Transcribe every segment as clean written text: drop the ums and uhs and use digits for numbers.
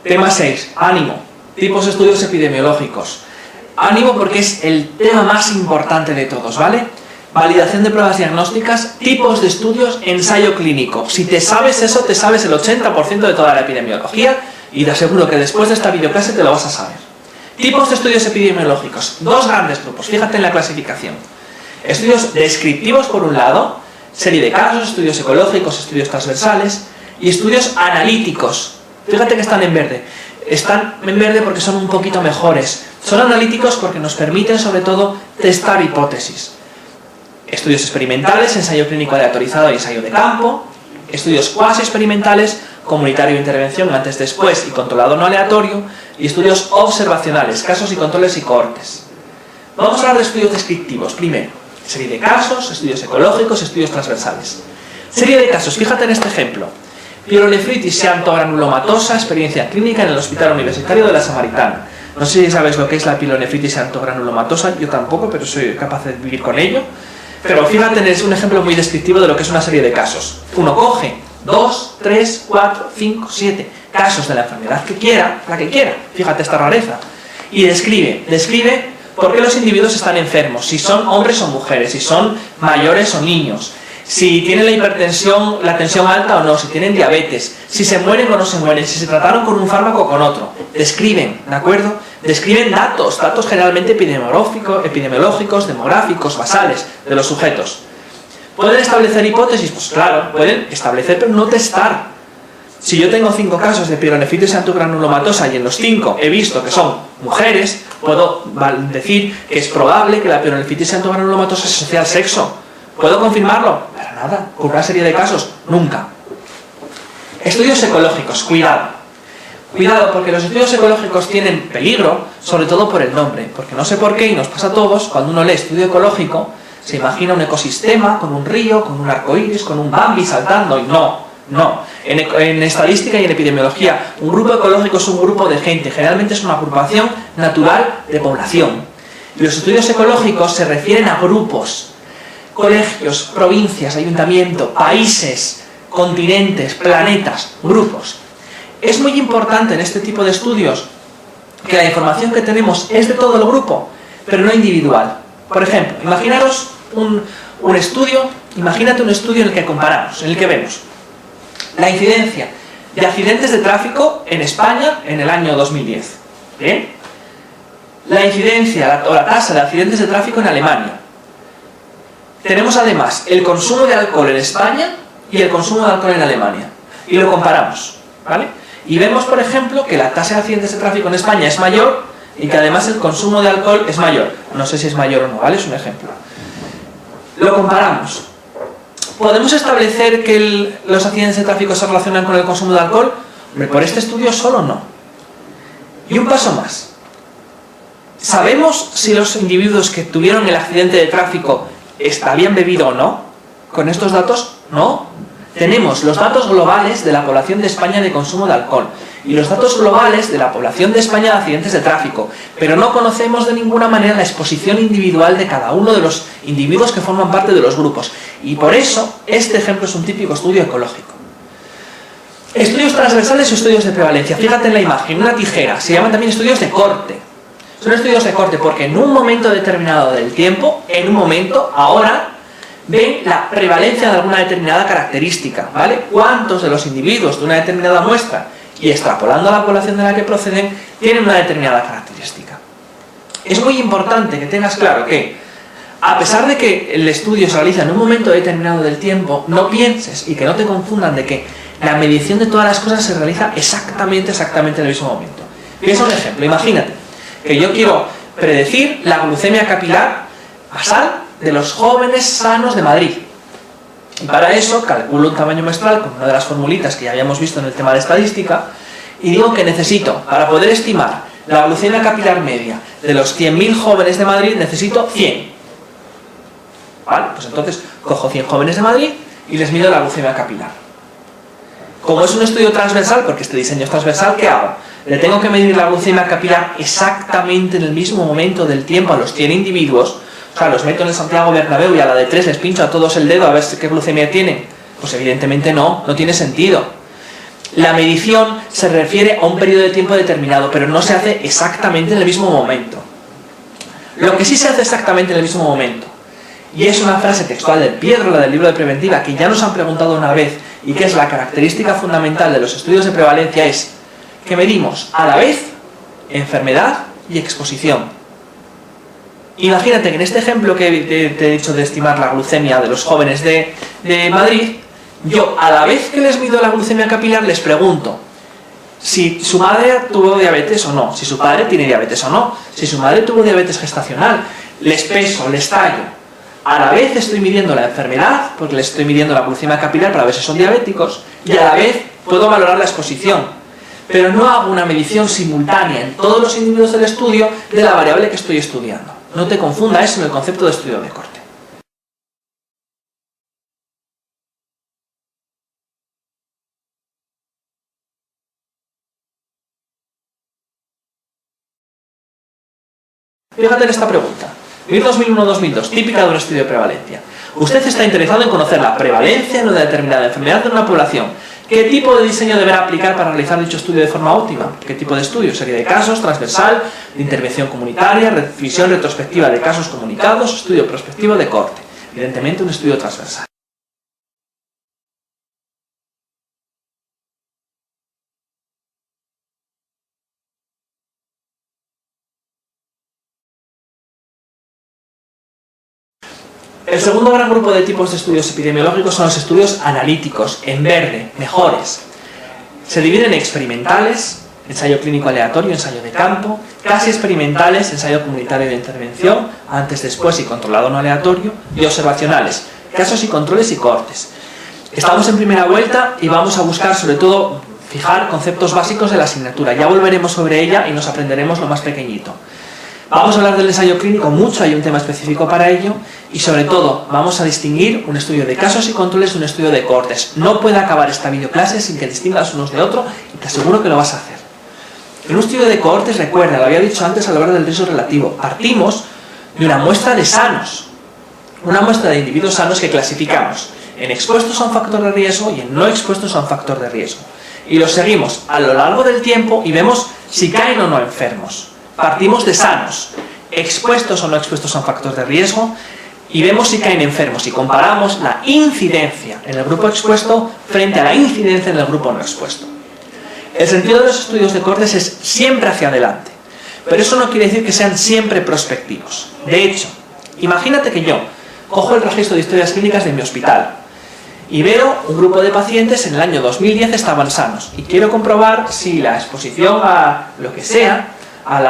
Tema 6, ánimo. Tipos de estudios epidemiológicos. Ánimo porque es el tema más importante de todos, ¿vale? Validación de pruebas diagnósticas, tipos de estudios, ensayo clínico. Si te sabes eso, te sabes el 80% de toda la epidemiología y te aseguro que después de esta videoclase te lo vas a saber. Tipos de estudios epidemiológicos. Dos grandes grupos, fíjate en la clasificación. Estudios descriptivos por un lado, serie de casos, estudios ecológicos, estudios transversales y estudios analíticos. Fíjate que están en verde. Están en verde porque son un poquito mejores. Son analíticos porque nos permiten sobre todo testar hipótesis. Estudios experimentales, ensayo clínico aleatorizado y ensayo de campo. Estudios cuasi experimentales, comunitario de intervención antes, después y controlado no aleatorio. Y estudios observacionales, casos y controles y cohortes. Vamos a hablar de estudios descriptivos. Primero, serie de casos, estudios ecológicos, estudios transversales. Serie de casos, fíjate en este ejemplo. Pielonefritis seantogranulomatosa, experiencia clínica en el Hospital Universitario de la Samaritana. No sé si sabes lo que es la pielonefritis seantogranulomatosa, yo tampoco, pero soy capaz de vivir con ello. Pero fíjate, es un ejemplo muy descriptivo de lo que es una serie de casos. Uno coge 2, 3, 4, 5, 7 casos de la enfermedad que quiera, la que quiera, fíjate esta rareza, y describe por qué los individuos están enfermos, si son hombres o mujeres, si son mayores o niños, si tienen la hipertensión, la tensión alta o no, si tienen diabetes, si se mueren o no se mueren, si se trataron con un fármaco o con otro. Describen, ¿de acuerdo? Describen datos generalmente epidemiológicos, demográficos, basales de los sujetos. ¿Pueden establecer hipótesis? Pues claro, pueden establecer pero no testar. Si yo tengo 5 casos de pielonefritis seantogranulomatosa y en los 5 he visto que son mujeres, puedo decir que es probable que la pielonefritis seantogranulomatosa se asocie al sexo. ¿Puedo confirmarlo? Para nada. ¿Con una serie de casos? Nunca. Estudios ecológicos, cuidado. Cuidado, porque los estudios ecológicos tienen peligro, sobre todo por el nombre. Porque no sé por qué, y nos pasa a todos, cuando uno lee estudio ecológico, se imagina un ecosistema con un río, con un arco iris, con un Bambi saltando, y no. En estadística y en epidemiología, un grupo ecológico es un grupo de gente, generalmente es una agrupación natural de población. Y los estudios ecológicos se refieren a grupos. Colegios, provincias, ayuntamientos, países, continentes, planetas, grupos. Es muy importante en este tipo de estudios que la información que tenemos es de todo el grupo, pero no individual. Por ejemplo, imaginaros un estudio, imagínate un estudio en el que comparamos, en el que vemos la incidencia de accidentes de tráfico en España en el año 2010. ¿Bien? La incidencia o la tasa de accidentes de tráfico en Alemania. Tenemos además el consumo de alcohol en España y el consumo de alcohol en Alemania. Y lo comparamos, ¿vale? Y vemos, por ejemplo, que la tasa de accidentes de tráfico en España es mayor y que además el consumo de alcohol es mayor. No sé si es mayor o no, ¿vale? Es un ejemplo. Lo comparamos. ¿Podemos establecer que los accidentes de tráfico se relacionan con el consumo de alcohol? Hombre, por este estudio solo no. Y un paso más. ¿Sabemos si los individuos que tuvieron el accidente de tráfico habían bebido o no? Con estos datos, no. Tenemos los datos globales de la población de España de consumo de alcohol y los datos globales de la población de España de accidentes de tráfico, pero no conocemos de ninguna manera la exposición individual de cada uno de los individuos que forman parte de los grupos. Y por eso, este ejemplo es un típico estudio ecológico. Estudios transversales y estudios de prevalencia. Fíjate en la imagen, una tijera. Se llaman también estudios de corte. Son estudios de corte porque en un momento determinado del tiempo, en un momento, ahora, ven la prevalencia de alguna determinada característica, ¿vale? ¿Cuántos de los individuos de una determinada muestra, y extrapolando a la población de la que proceden, tienen una determinada característica? Es muy importante que tengas claro que, a pesar de que el estudio se realiza en un momento determinado del tiempo, no pienses y que no te confundan de que la medición de todas las cosas se realiza exactamente en el mismo momento. Piensa un ejemplo, imagínate que yo quiero predecir la glucemia capilar basal de los jóvenes sanos de Madrid. Y para eso calculo un tamaño muestral con una de las formulitas que ya habíamos visto en el tema de estadística y digo que necesito, para poder estimar la glucemia capilar media de los 100.000 jóvenes de Madrid, necesito 100. ¿Vale? Pues entonces cojo 100 jóvenes de Madrid y les mido la glucemia capilar. Como es un estudio transversal, porque este diseño es transversal, ¿qué hago? Le tengo que medir la glucemia capilar exactamente en el mismo momento del tiempo a los 100 individuos. O sea, los meto en el Santiago Bernabéu y a la de 3 les pincho a todos el dedo a ver qué glucemia tienen. Pues evidentemente no tiene sentido. La medición se refiere a un periodo de tiempo determinado, pero no se hace exactamente en el mismo momento. Lo que sí se hace exactamente en el mismo momento, y es una frase textual de Piedrola del libro de Preventiva, que ya nos han preguntado una vez, y que es la característica fundamental de los estudios de prevalencia, es que medimos a la vez enfermedad y exposición. Imagínate que en este ejemplo que te he dicho de estimar la glucemia de los jóvenes de Madrid, yo a la vez que les mido la glucemia capilar les pregunto si su madre tuvo diabetes o no, si su padre tiene diabetes o no, si su madre tuvo diabetes gestacional, les peso, les tallo. A la vez estoy midiendo la enfermedad, porque les estoy midiendo la glucemia capilar para ver si son diabéticos, y a la vez puedo valorar la exposición. Pero no hago una medición simultánea en todos los individuos del estudio de la variable que estoy estudiando. No te confunda eso en el concepto de estudio de corte. Fíjate en esta pregunta. 2001-2002, típica de un estudio de prevalencia. Usted está interesado en conocer la prevalencia en una determinada enfermedad de una población. ¿Qué tipo de diseño deberá aplicar para realizar dicho estudio de forma óptima? ¿Qué tipo de estudio? ¿Serie de casos, transversal, de intervención comunitaria, revisión retrospectiva de casos comunicados, estudio prospectivo de corte? Evidentemente un estudio transversal. El segundo gran grupo de tipos de estudios epidemiológicos son los estudios analíticos, en verde, mejores. Se dividen en experimentales, ensayo clínico aleatorio, ensayo de campo, casi experimentales, ensayo comunitario de intervención, antes, después y controlado no aleatorio, y observacionales, casos y controles y cortes. Estamos en primera vuelta y vamos a buscar sobre todo fijar conceptos básicos de la asignatura. Ya volveremos sobre ella y nos aprenderemos lo más pequeñito. Vamos a hablar del ensayo clínico mucho, hay un tema específico para ello, y sobre todo vamos a distinguir un estudio de casos y controles de un estudio de cortes. No puede acabar esta videoclase sin que distingas unos de otros y te aseguro que lo vas a hacer. En un estudio de cohortes, recuerda, lo había dicho antes al hablar del riesgo relativo, partimos de una muestra de sanos, una muestra de individuos sanos que clasificamos en expuestos a un factor de riesgo y en no expuestos a un factor de riesgo. Y los seguimos a lo largo del tiempo y vemos si caen o no enfermos. Partimos de sanos, expuestos o no expuestos a un factor de riesgo, y vemos si caen enfermos y comparamos la incidencia en el grupo expuesto frente a la incidencia en el grupo no expuesto. El sentido de los estudios de cohortes es siempre hacia adelante, pero eso no quiere decir que sean siempre prospectivos. De hecho, imagínate que yo cojo el registro de historias clínicas de mi hospital y veo un grupo de pacientes en el año 2010 estaban sanos y quiero comprobar si la exposición a lo que sea, al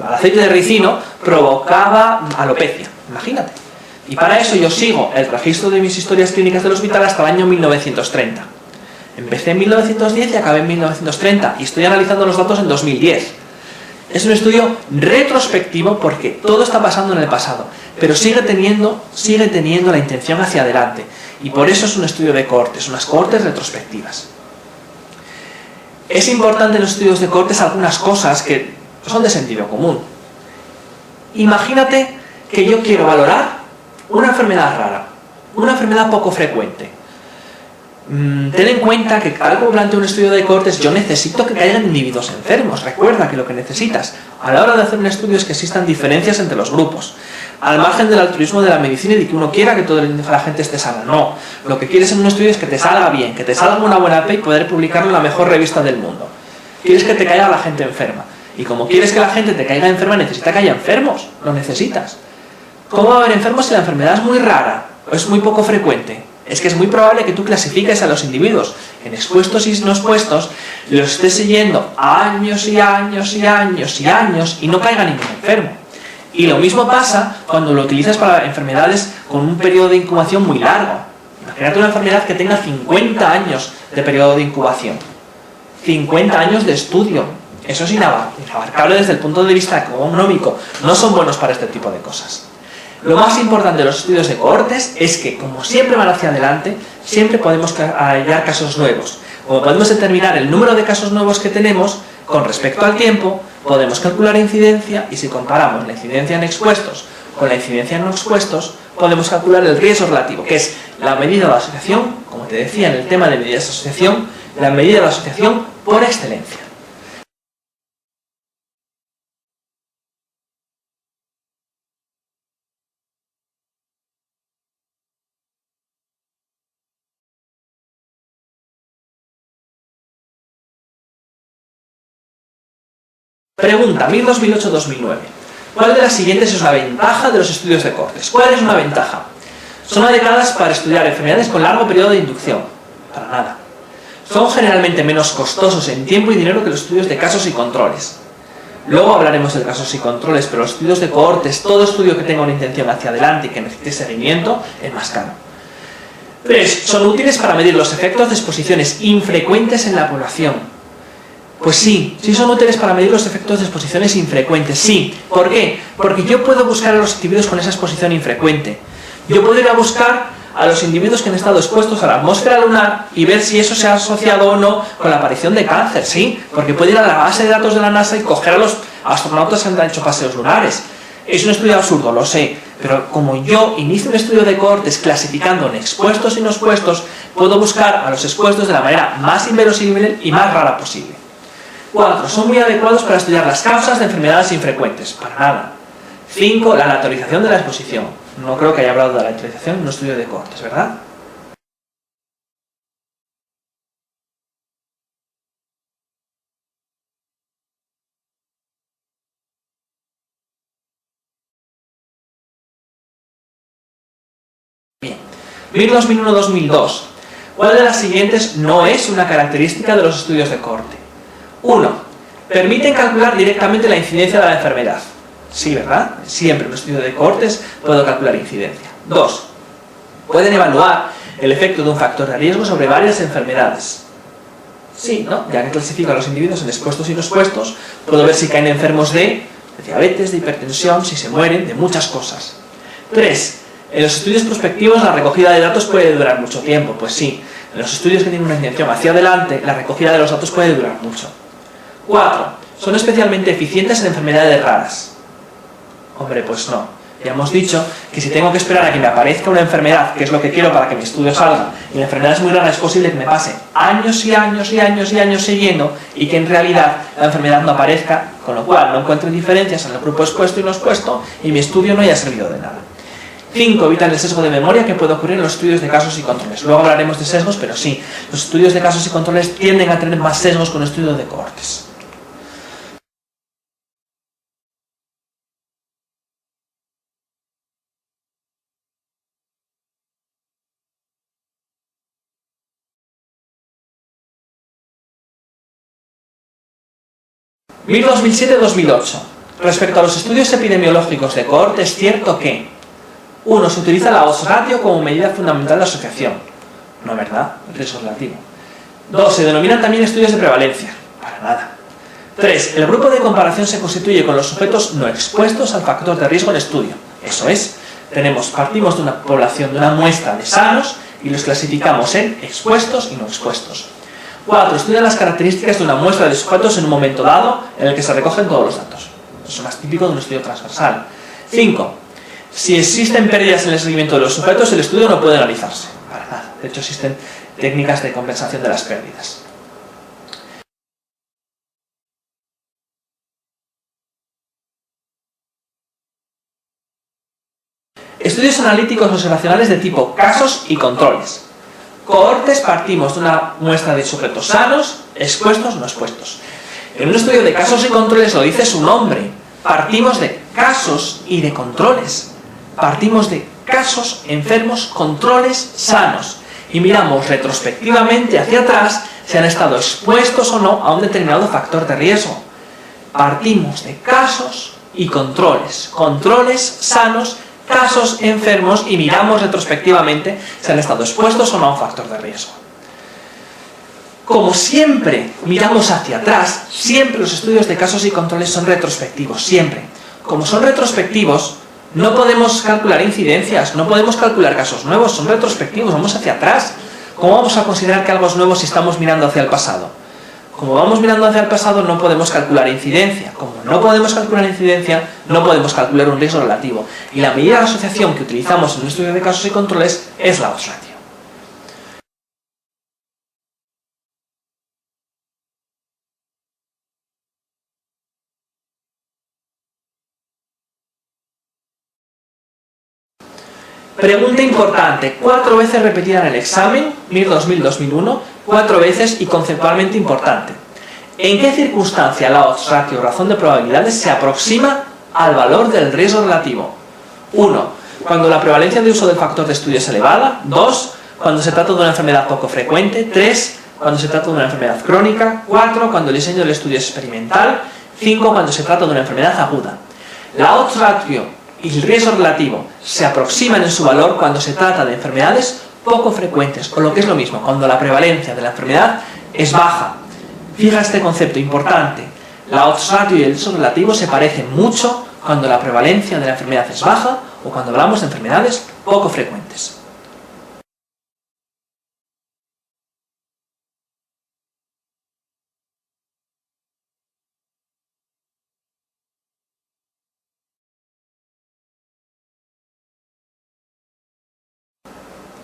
aceite de ricino, provocaba alopecia. Imagínate. Y para eso yo sigo el registro de mis historias clínicas del hospital hasta el año 1930. Empecé en 1910 y acabé en 1930 y estoy analizando los datos en 2010. Es un estudio retrospectivo porque todo está pasando en el pasado, pero sigue teniendo la intención hacia adelante. Y por eso es un estudio de cohortes, unas cohortes retrospectivas. Es importante en los estudios de cohortes algunas cosas que son de sentido común. Imagínate que yo quiero valorar una enfermedad rara, una enfermedad poco frecuente. Ten en cuenta que tal como planteo un estudio de cohortes, yo necesito que caigan individuos enfermos. Recuerda que lo que necesitas a la hora de hacer un estudio es que existan diferencias entre los grupos. Al margen del altruismo de la medicina y de que uno quiera que toda la gente esté sana. No, lo que quieres en un estudio es que te salga bien, que te salga una buena P y poder publicarlo en la mejor revista del mundo. Quieres que te caiga la gente enferma. Y como quieres que la gente te caiga enferma, necesita que haya enfermos. Lo necesitas. ¿Cómo va a haber enfermos si la enfermedad es muy rara o es muy poco frecuente? Es que es muy probable que tú clasifiques a los individuos en expuestos y no expuestos, los estés siguiendo años y años y años y años y no caiga ningún enfermo. Y lo mismo pasa cuando lo utilizas para enfermedades con un periodo de incubación muy largo. Imagínate una enfermedad que tenga 50 años de periodo de incubación. 50 años de estudio. Eso es inabarcable desde el punto de vista económico. No son buenos para este tipo de cosas. Lo más importante de los estudios de cohortes es que, como siempre van hacia adelante, siempre podemos hallar casos nuevos. Como podemos determinar el número de casos nuevos que tenemos, con respecto al tiempo, podemos calcular incidencia y si comparamos la incidencia en expuestos con la incidencia en no expuestos, podemos calcular el riesgo relativo, que es la medida de asociación, como te decía en el tema de medidas de asociación, la medida de asociación por excelencia. Pregunta 2008-2009. ¿Cuál de las siguientes es una ventaja de los estudios de cortes? ¿Cuál es una ventaja? Son adecuadas para estudiar enfermedades con largo periodo de inducción. Para nada. Son generalmente menos costosos en tiempo y dinero que los estudios de casos y controles. Luego hablaremos de casos y controles, pero los estudios de cohortes, todo estudio que tenga una intención hacia adelante y que necesite seguimiento, es más caro. 3. Son útiles para medir los efectos de exposiciones infrecuentes en la población. Pues sí son útiles para medir los efectos de exposiciones infrecuentes, sí. ¿Por qué? Porque yo puedo buscar a los individuos con esa exposición infrecuente. Yo puedo ir a buscar a los individuos que han estado expuestos a la atmósfera lunar y ver si eso se ha asociado o no con la aparición de cáncer, sí. Porque puedo ir a la base de datos de la NASA y coger a los astronautas que han hecho paseos lunares. Es un estudio absurdo, lo sé, pero como yo inicio un estudio de cohortes clasificando en expuestos y no expuestos, puedo buscar a los expuestos de la manera más inverosímil y más rara posible. 4. Son muy adecuados para estudiar las causas de enfermedades infrecuentes. Para nada. 5. La aleatorización de la exposición. No creo que haya hablado de la aleatorización en un estudio de cohortes, ¿verdad? Bien. 2001-2002. ¿Cuál de las siguientes no es una característica de los estudios de cohorte? 1. Permiten calcular directamente la incidencia de la enfermedad. Sí, ¿verdad? Siempre en un estudio de cohortes puedo calcular incidencia. 2. Pueden evaluar el efecto de un factor de riesgo sobre varias enfermedades. Sí, ¿no? Ya que clasifico a los individuos en expuestos y no expuestos, puedo ver si caen enfermos de diabetes, de hipertensión, si se mueren, de muchas cosas. 3. En los estudios prospectivos la recogida de datos puede durar mucho tiempo. Pues sí, en los estudios que tienen una intención hacia adelante, la recogida de los datos puede durar mucho. 4. Son especialmente eficientes en enfermedades raras. Hombre, pues no. Ya hemos dicho que si tengo que esperar a que me aparezca una enfermedad, que es lo que quiero para que mi estudio salga, y la enfermedad es muy rara, es posible que me pase años y años y años y años siguiendo y que en realidad la enfermedad no aparezca, con lo cual no encuentro diferencias en el grupo expuesto y no expuesto y mi estudio no haya servido de nada. 5. Evitan el sesgo de memoria que puede ocurrir en los estudios de casos y controles. Luego hablaremos de sesgos, pero sí, los estudios de casos y controles tienden a tener más sesgos que un estudio de cohortes. Mil 2007-2008. Respecto a los estudios epidemiológicos de cohorte, es cierto que 1. Se utiliza la odds ratio como medida fundamental de asociación. No, ¿verdad? El riesgo relativo. 2. Se denominan también estudios de prevalencia. Para nada. 3. El grupo de comparación se constituye con los sujetos no expuestos al factor de riesgo en estudio. Eso es, partimos de una población, de una muestra de sanos y los clasificamos en expuestos y no expuestos. 4. Estudia las características de una muestra de sujetos en un momento dado en el que se recogen todos los datos. Eso es más típico de un estudio transversal. 5. Si existen pérdidas en el seguimiento de los sujetos, el estudio no puede realizarse. Para nada. De hecho, existen técnicas de compensación de las pérdidas. Estudios analíticos observacionales de tipo casos y controles. Cohortes partimos de una muestra de sujetos sanos, expuestos, no expuestos. En un estudio de casos y controles lo dice su nombre. Partimos de casos y de controles. Partimos de casos enfermos, controles sanos. Y miramos retrospectivamente hacia atrás si han estado expuestos o no a un determinado factor de riesgo. Partimos de casos y controles. Controles sanos, casos enfermos y miramos retrospectivamente si han estado expuestos o no a un factor de riesgo. Como siempre miramos hacia atrás, siempre los estudios de casos y controles son retrospectivos, siempre. Como son retrospectivos, no podemos calcular incidencias, no podemos calcular casos nuevos, son retrospectivos, vamos hacia atrás. ¿Cómo vamos a considerar que algo es nuevo si estamos mirando hacia el pasado? Como vamos mirando hacia el pasado, no podemos calcular incidencia. Como no podemos calcular incidencia, no podemos calcular un riesgo relativo. Y la medida de asociación que utilizamos en un estudio de casos y controles es la odds ratio. Pregunta importante, 4 veces repetida en el examen, MIR 2000-2001, 4 veces y conceptualmente importante. ¿En qué circunstancia la odds ratio, razón de probabilidades, se aproxima al valor del riesgo relativo? 1. Cuando la prevalencia de uso del factor de estudio es elevada. 2. Cuando se trata de una enfermedad poco frecuente. 3. Cuando se trata de una enfermedad crónica. 4. Cuando el diseño del estudio es experimental. 5. Cuando se trata de una enfermedad aguda. La odds ratio y el riesgo relativo se aproximan en su valor cuando se trata de enfermedades poco frecuentes, o lo que es lo mismo, cuando la prevalencia de la enfermedad es baja. Fija este concepto importante. La odds ratio y el riesgo relativo se parecen mucho cuando la prevalencia de la enfermedad es baja o cuando hablamos de enfermedades poco frecuentes.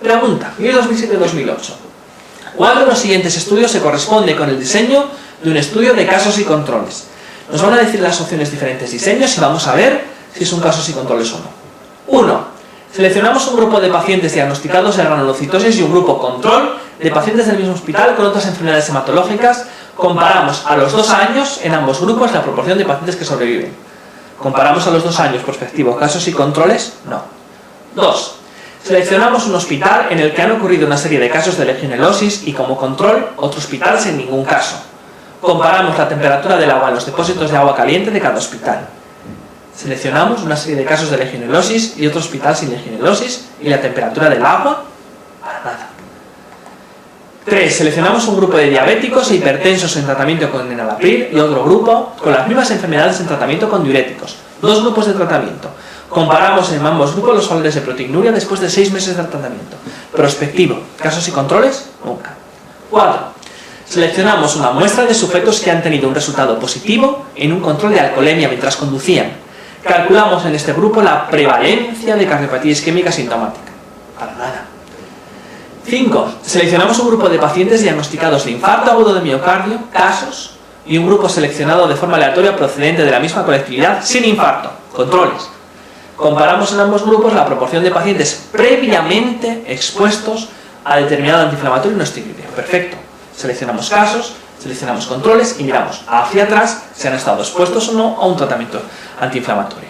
Pregunta, 2007-2008. ¿Cuál de los siguientes estudios se corresponde con el diseño de un estudio de casos y controles? Nos van a decir las opciones diferentes diseños y vamos a ver si son casos y controles o no. 1. Seleccionamos un grupo de pacientes diagnosticados de granulocitosis y un grupo control de pacientes del mismo hospital con otras enfermedades hematológicas. Comparamos a los 2 años en ambos grupos la proporción de pacientes que sobreviven. ¿Comparamos a los 2 años prospectivos casos y controles? No. 2. Seleccionamos un hospital en el que han ocurrido una serie de casos de legionelosis y como control otro hospital sin ningún caso. Comparamos la temperatura del agua en los depósitos de agua caliente de cada hospital. Seleccionamos una serie de casos de legionelosis y otro hospital sin legionelosis y la temperatura del agua, para nada. 3. Seleccionamos un grupo de diabéticos e hipertensos en tratamiento con enalapril y otro grupo con las mismas enfermedades en tratamiento con diuréticos. 2 grupos de tratamiento. Comparamos en ambos grupos los valores de proteinuria después de 6 meses de tratamiento. Prospectivo. ¿Casos y controles? Nunca. 4. Seleccionamos una muestra de sujetos que han tenido un resultado positivo en un control de alcoholemia mientras conducían. Calculamos en este grupo la prevalencia de cardiopatía isquémica sintomática. Para nada. 5. Seleccionamos un grupo de pacientes diagnosticados de infarto agudo de miocardio, casos, y un grupo seleccionado de forma aleatoria procedente de la misma colectividad sin infarto, controles. Comparamos en ambos grupos la proporción de pacientes previamente expuestos a determinado antiinflamatorio no esteroideo. Perfecto. Seleccionamos casos, seleccionamos controles y miramos hacia atrás si han estado expuestos o no a un tratamiento antiinflamatorio.